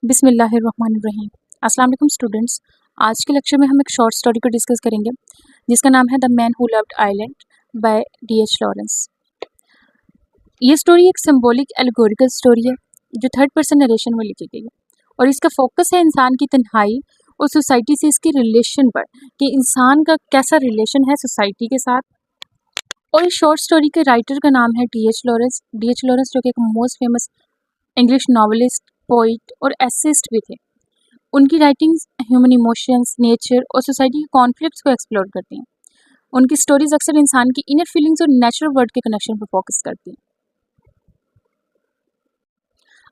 बिस्मिल्लाहिर्रहमानिर्रहीम। अस्सलाम वालेकुम स्टूडेंट्स। आज के लेक्चर में हम एक शॉर्ट स्टोरी को डिस्कस करेंगे जिसका नाम है the man who loved island by D H. Lawrence. ये स्टोरी एक सिंबॉलिक एल्गोरिकल स्टोरी है जो थर्ड पर्सन नरेशन में लिखी गई है और इसका फोकस है इंसान की तन्हाई और सोसाइटी से इसके रिलेशन पर कि इंसान का कैसा रिलेशन है सोसाइटी के साथ। और इस शॉर्ट स्टोरी के राइटर का नाम है डी.एच. लॉरेंस। डी.एच. लॉरेंस जो कि एक most famous English novelist, poet और एसेइस्ट भी थे। उनकी राइटिंग्स ह्यूमन इमोशंस, नेचर और सोसाइटी के कॉन्फ्लिक्ट्स को एक्सप्लोर करती हैं। उनकी स्टोरीज अक्सर इंसान की इनर फीलिंग्स और नेचुरल वर्ल्ड के कनेक्शन पर फोकस करती हैं।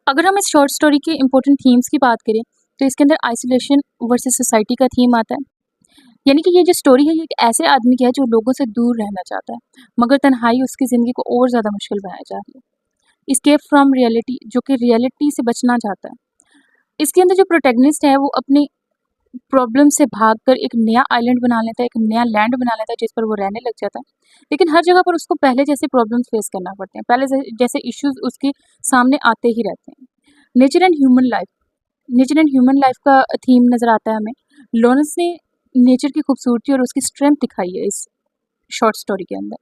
अगर हम इस शॉर्ट स्टोरी के इंपॉर्टेंट थीम्स की बात करें तो इसके अंदर आइसोलेशन वर्सेस सोसाइटी का थीम आता है। यानी कि ये जो स्टोरी है ये एक ऐसे आदमी की है जो लोगों से दूर रहना चाहता है मगर तन्हाई उसकी ज़िंदगी को और ज़्यादा मुश्किल बनाया जा रही है। स्केप फ्रॉम रियलिटी, जो कि रियलिटी से बचना चाहता है। इसके अंदर जो प्रोटैगनिस्ट है वो अपनी प्रॉब्लम से भागकर एक नया आइलैंड बना लेता है, एक नया लैंड बना लेता है जिस पर वो रहने लग जाता है। लेकिन हर जगह पर उसको पहले जैसे प्रॉब्लम्स फेस करना पड़ते हैं, पहले जैसे इश्यूज उसके सामने आते ही रहते हैं। Nature and human life, nature and human life का थीम नज़र आता है हमें। लॉरेंस ने नेचर की खूबसूरती और उसकी स्ट्रेंथ दिखाई है इस शॉर्ट स्टोरी के अंदर,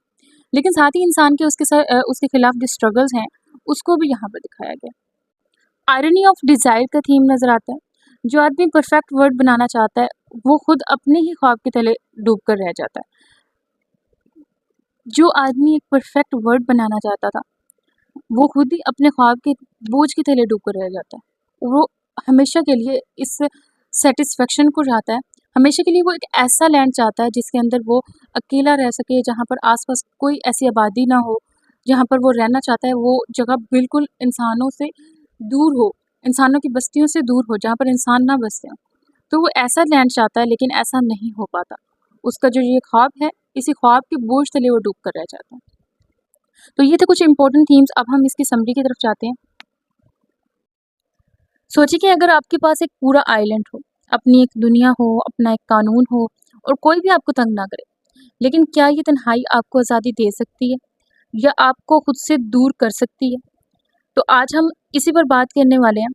लेकिन साथ ही इंसान के उसके खिलाफ जो स्ट्रगल्स हैं उसको भी यहाँ पर दिखाया गया। आयरनी ऑफ डिज़ायर का थीम नज़र आता है। जो आदमी परफेक्ट वर्ड बनाना चाहता है वो खुद अपने ही ख्वाब के तले डूब कर रह जाता है। जो आदमी एक परफेक्ट वर्ड बनाना चाहता था वो खुद ही अपने ख्वाब के बोझ के तले डूब कर रह जाता है। वो हमेशा के लिए इस सेटिस्फेक्शन को चाहता है, हमेशा के लिए वो एक ऐसा लैंड चाहता है जिसके अंदर वो अकेला रह सके, जहाँ पर आसपास कोई ऐसी आबादी ना हो। जहाँ पर वो रहना चाहता है वो जगह बिल्कुल इंसानों से दूर हो, इंसानों की बस्तियों से दूर हो, जहाँ पर इंसान ना बसते हों। तो वो ऐसा लैंड चाहता है लेकिन ऐसा नहीं हो पाता। उसका जो ये ख्वाब है, इसी ख्वाब के बोझ तले वो डूब कर रह जाता है। तो ये थे कुछ इंपॉर्टेंट थीम्स। अब हम इसकी समरी की तरफ जाते हैं। सोचिए कि अगर आपके पास एक पूरा आइलैंड हो, अपनी एक दुनिया हो, अपना एक कानून हो और कोई भी आपको तंग ना करे, लेकिन क्या ये तन्हाई आपको आज़ादी दे सकती है या आपको खुद से दूर कर सकती है? तो आज हम इसी पर बात करने वाले हैं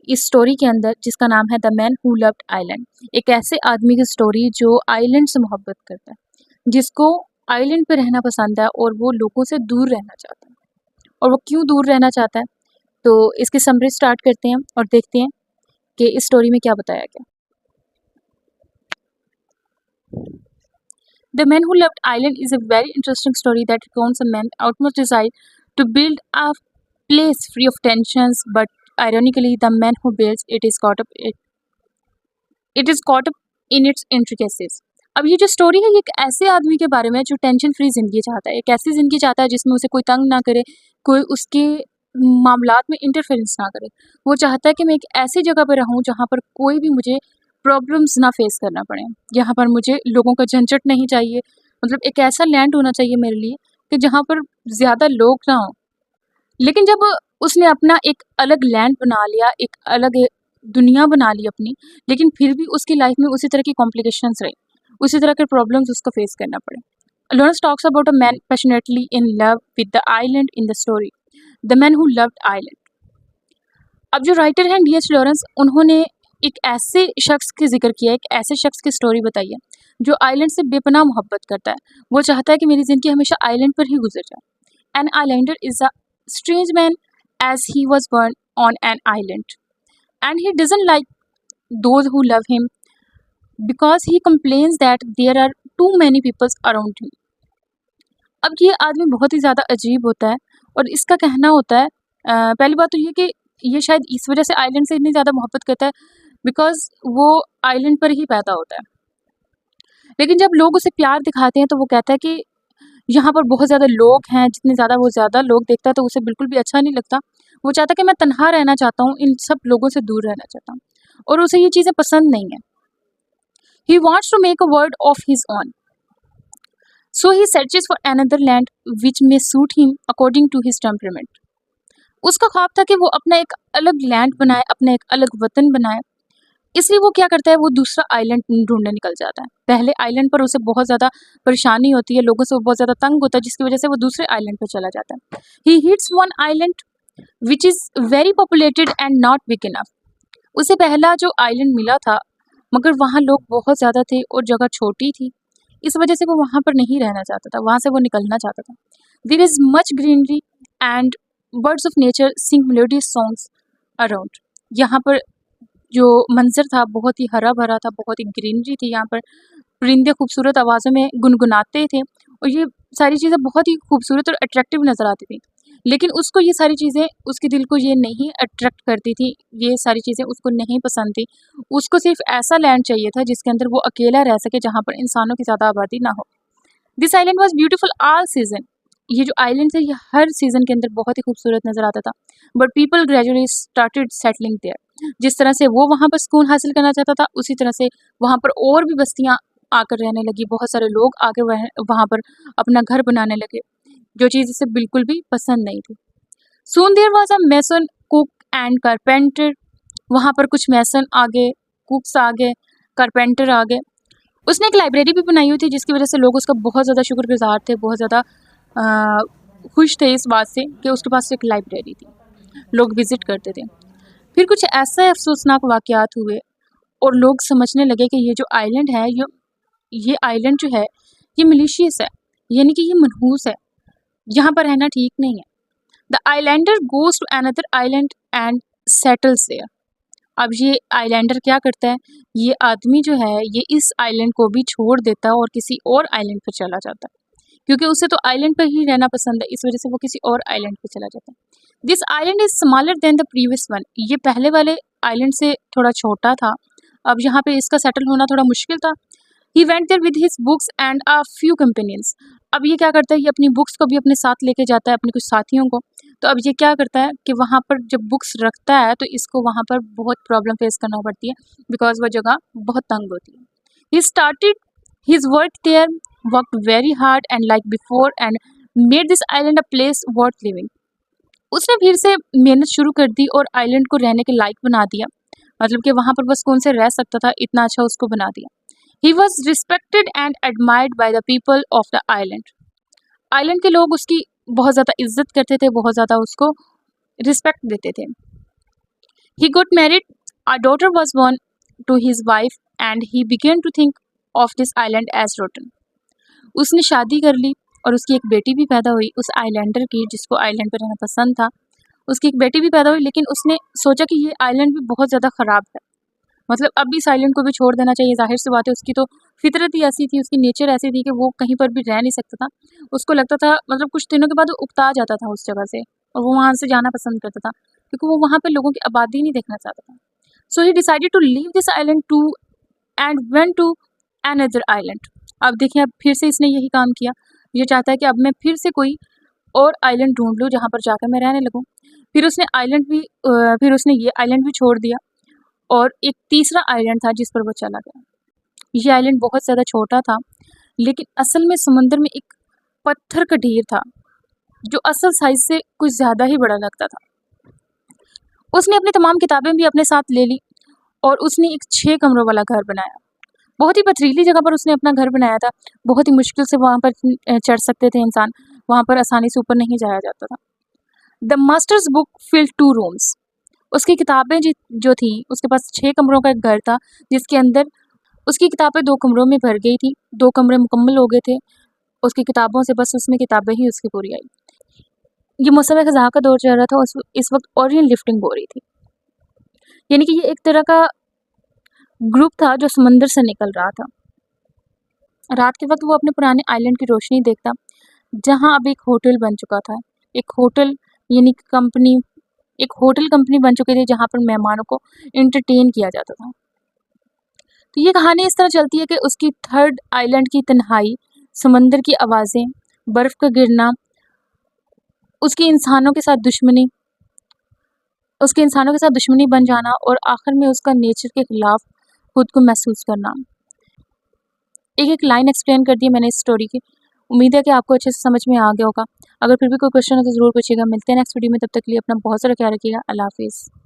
इस स्टोरी के अंदर, जिसका नाम है the man who loved island. एक ऐसे आदमी की स्टोरी जो आइलैंड से मोहब्बत करता है, जिसको आइलैंड पे रहना पसंद है और वो लोगों से दूर रहना चाहता है। और वो क्यों दूर रहना चाहता है, तो इसकी समरी स्टार्ट करते हैं और देखते हैं कि इस स्टोरी में क्या बताया गया। The Man Who Loved Island is a very interesting story that recounts a man's utmost desire to build a place free of tensions, but ironically, the man who builds it is caught up in its intricacies. अब ये जो story है ये एक ऐसे आदमी के बारे में है जो टेंशन फ्री ज़िंदगी चाहता है, एक ऐसी ज़िंदगी चाहता है जिसमें उसे कोई तंग ना करे, कोई उसके मामलात में इंटरफेरेंस ना करे। वो चाहता है कि मैं एक ऐसी जगह पर रहूँ जहाँ पर कोई भी मुझे प्रॉब्लम्स ना फेस करना पड़े, यहाँ पर मुझे लोगों का झंझट नहीं चाहिए। मतलब एक ऐसा लैंड होना चाहिए मेरे लिए कि जहाँ पर ज़्यादा लोग ना हों। लेकिन जब उसने अपना एक अलग लैंड बना लिया, एक अलग दुनिया बना ली अपनी, लेकिन फिर भी उसकी लाइफ में उसी तरह की कॉम्प्लिकेशंस रही, उसी तरह के प्रॉब्लम्स उसको फेस करना पड़े। Lawrence talks about a man passionately in love with the island in the story the man who loved island. अब जो राइटर हैं डी.एच. लॉरेंस, उन्होंने एक ऐसे शख्स के जिक्र किया है, एक ऐसे शख्स की स्टोरी बताई है जो आइलैंड से बेपनाह मोहब्बत करता है। वो चाहता है कि मेरी ज़िंदगी हमेशा आइलैंड पर ही गुजर जाए। An islander is a strange man as he was born on an island, and he doesn't like those who love him because he complains that there are too many people around him. अब ये आदमी बहुत ही ज़्यादा अजीब होता है और इसका कहना होता है, पहली बात तो ये कि ये शायद इस वजह से आइलैंड से इतनी ज़्यादा मोहब्बत करता है बिकॉज वो आइलैंड पर ही पैदा होता है। लेकिन जब लोग उसे प्यार दिखाते हैं तो वो कहता है कि यहाँ पर बहुत ज़्यादा लोग हैं, जितने ज़्यादा वो ज़्यादा लोग देखता है तो उसे बिल्कुल भी अच्छा नहीं लगता। वो चाहता है कि मैं तन्हा रहना चाहता हूँ, इन सब लोगों से दूर रहना चाहता हूँ और उसे ये चीज़ें पसंद नहीं है। He wants to make a world of his own, so he searches for another land which may suit him according to his temperament. उसका ख्वाब था कि वो अपना एक अलग लैंड बनाए, अपना एक अलग वतन बनाए। इसलिए वो क्या करता है, वो दूसरा आइलैंड ढूंढने निकल जाता है। पहले आइलैंड पर उसे बहुत ज़्यादा परेशानी होती है, लोगों से वो बहुत ज़्यादा तंग होता है, जिसकी वजह से वो दूसरे आइलैंड पर चला जाता है। He hits one island which is very populated and not big enough. उसे पहला जो आइलैंड मिला था, मगर वहाँ लोग बहुत ज़्यादा थे और जगह छोटी थी। इस वजह से वो वहाँ पर नहीं रहना चाहता था, वहाँ से वो निकलना चाहता था। There is much greenery and birds of nature sing melodious songs around. यहाँ पर जो मंज़र था बहुत ही हरा-भरा था, बहुत ही ग्रीनरी थी यहाँ पर। परिंदे खूबसूरत आवाज़ों में गुनगुनाते थे और ये सारी चीज़ें बहुत ही खूबसूरत और अट्रैक्टिव नज़र आती थी। लेकिन उसको ये सारी चीज़ें उसके दिल को ये नहीं अट्रैक्ट करती थी, ये सारी चीज़ें उसको नहीं पसंद थी। उसको सिर्फ़ ऐसा लैंड चाहिए था जिसके अंदर वो अकेला रह सके, जहाँ पर इंसानों की ज़्यादा आबादी ना हो। This island was beautiful all season. ये जो आइलैंड है ये हर सीज़न के अंदर बहुत ही खूबसूरत नज़र आता था। But people gradually started settling there. जिस तरह से वो वहाँ पर सुकून हासिल करना चाहता था, उसी तरह से वहाँ पर और भी बस्तियाँ आकर रहने लगी। बहुत सारे लोग आके वहाँ पर अपना घर बनाने लगे, जो चीज़ इसे बिल्कुल भी पसंद नहीं थी। Soon there was a mason, cook and carpenter. वहाँ पर कुछ मेसन आ गए, कुक्स आ गए, कारपेंटर आ गए। उसने एक लाइब्रेरी भी बनाई हुई थी, जिसकी वजह से लोग उसका बहुत ज़्यादा शुक्रगुज़ार थे, बहुत ज़्यादा खुश थे इस बात से कि उसके पास एक लाइब्रेरी थी, लोग विज़िट करते थे। फिर कुछ ऐसे अफ़सोसनाक वाक़यात हुए और लोग समझने लगे कि ये जो आइलैंड है, ये आइलैंड जो है, ये मलीशियस है, यानी कि ये मनहूस है, यहाँ पर रहना ठीक नहीं है। The islander goes to another island and settles there. अब ये आइलैंडर क्या करता है, ये आदमी जो है ये इस आइलैंड को भी छोड़ देता है और किसी और आइलैंड पर चला जाता है, क्योंकि उसे तो आइलैंड पर ही रहना पसंद है, इस वजह से वो किसी और आइलैंड पर चला जाता है। This island is smaller than the previous one. ये पहले वाले आइलैंड से थोड़ा छोटा था, अब यहाँ पे इसका सेटल होना थोड़ा मुश्किल था। He went there with his books and a few companions. अब ये क्या करता है, ये अपनी बुक्स को भी अपने साथ लेके जाता है, अपने कुछ साथियों को। तो अब ये क्या करता है कि वहाँ पर जब बुक्स रखता है तो इसको वहाँ पर बहुत प्रॉब्लम फेस करना पड़ती है, बिकॉज वह जगह बहुत तंग होती है। He started his work there, worked very hard and like before and made this island a place worth living. उसने फिर से मेहनत शुरू कर दी और आइलैंड को रहने के लायक बना दिया, मतलब कि वहाँ पर बस कौन से रह सकता था, इतना अच्छा उसको बना दिया। He was respected and admired by the people of the island. Island के लोग उसकी बहुत ज़्यादा इज्जत करते थे, बहुत ज़्यादा उसको रिस्पेक्ट देते थे। He got married, a daughter was born to his wife and he began to think of this island as rotten. उसने शादी कर ली और उसकी एक बेटी भी पैदा हुई, उस आइलैंडर की जिसको आइलैंड पर रहना पसंद था। उसकी एक बेटी भी पैदा हुई, लेकिन उसने सोचा कि ये आइलैंड भी बहुत ज़्यादा ख़राब है, मतलब अब भी इस आइलैंड को भी छोड़ देना चाहिए। ज़ाहिर सी बात है, उसकी तो फितरत ही ऐसी थी, उसकी नेचर ऐसी थी कि वो कहीं पर भी रह नहीं सकता था। उसको लगता था, मतलब कुछ दिनों के बाद वो उकता जाता था उस जगह से और वो वहाँ से जाना पसंद करता था, क्योंकि वो वहाँ पे लोगों की आबादी नहीं देखना चाहता था। So he decided to leave this island too and went to another island. अब देखिए, अब फिर से इसने यही काम किया। ये चाहता है कि अब मैं फिर से कोई और आइलैंड ढूंढ लूँ जहाँ पर जाकर मैं रहने लगूँ। फिर उसने ये आइलैंड भी छोड़ दिया और एक तीसरा आइलैंड था जिस पर वो चला गया। ये आइलैंड बहुत ज़्यादा छोटा था, लेकिन असल में समुंदर में एक पत्थर का ढेर था जो असल साइज से कुछ ज़्यादा ही बड़ा लगता था। उसने अपनी तमाम किताबें भी अपने साथ ले ली और उसने एक 6 कमरों वाला घर बनाया। बहुत ही पथरीली जगह पर उसने अपना घर बनाया था, बहुत ही मुश्किल से वहाँ पर चढ़ सकते थे इंसान, वहाँ पर आसानी से ऊपर नहीं जाया जाता था। The masters book field 2 rooms. उसकी किताबें जो थी, उसके पास 6 कमरों का एक घर था, जिसके अंदर उसकी किताबें 2 कमरों में भर गई थी, 2 कमरे मुकम्मल हो गए थे, उसकी किताबों से बस उसमें किताबें ही उसकी पूरी आई। ये मौसम ख़ज़ां का दौर चल रहा था, इस वक्त ओरियन लिफ्टिंग हो रही थी, यानी कि ये एक तरह का ग्रुप था जो समंदर से निकल रहा था। रात के वक्त वो अपने पुराने आइलैंड की रोशनी देखता, जहाँ अब एक होटल बन चुका था। एक होटल यानी कि कंपनी, एक होटल कंपनी बन चुकी थी जहाँ पर मेहमानों को एंटरटेन किया जाता था। तो ये कहानी इस तरह चलती है कि उसकी थर्ड आइलैंड की तन्हाई, समंदर की आवाज़ें, बर्फ़ का गिरना, उसकी इंसानों के साथ दुश्मनी उसके इंसानों के साथ दुश्मनी बन जाना और आखिर में उसका नेचर के खिलाफ खुद को महसूस करना। एक एक लाइन एक्सप्लेन कर दी मैंने इस स्टोरी की। उम्मीद है कि आपको अच्छे से समझ में आ गया होगा। अगर फिर भी कोई क्वेश्चन हो तो ज़रूर पूछिएगा। मिलते हैं नेक्स्ट वीडियो में, तब तक के लिए अपना बहुत सारा ख्याल रखिएगा। अल्लाह हाफिज़।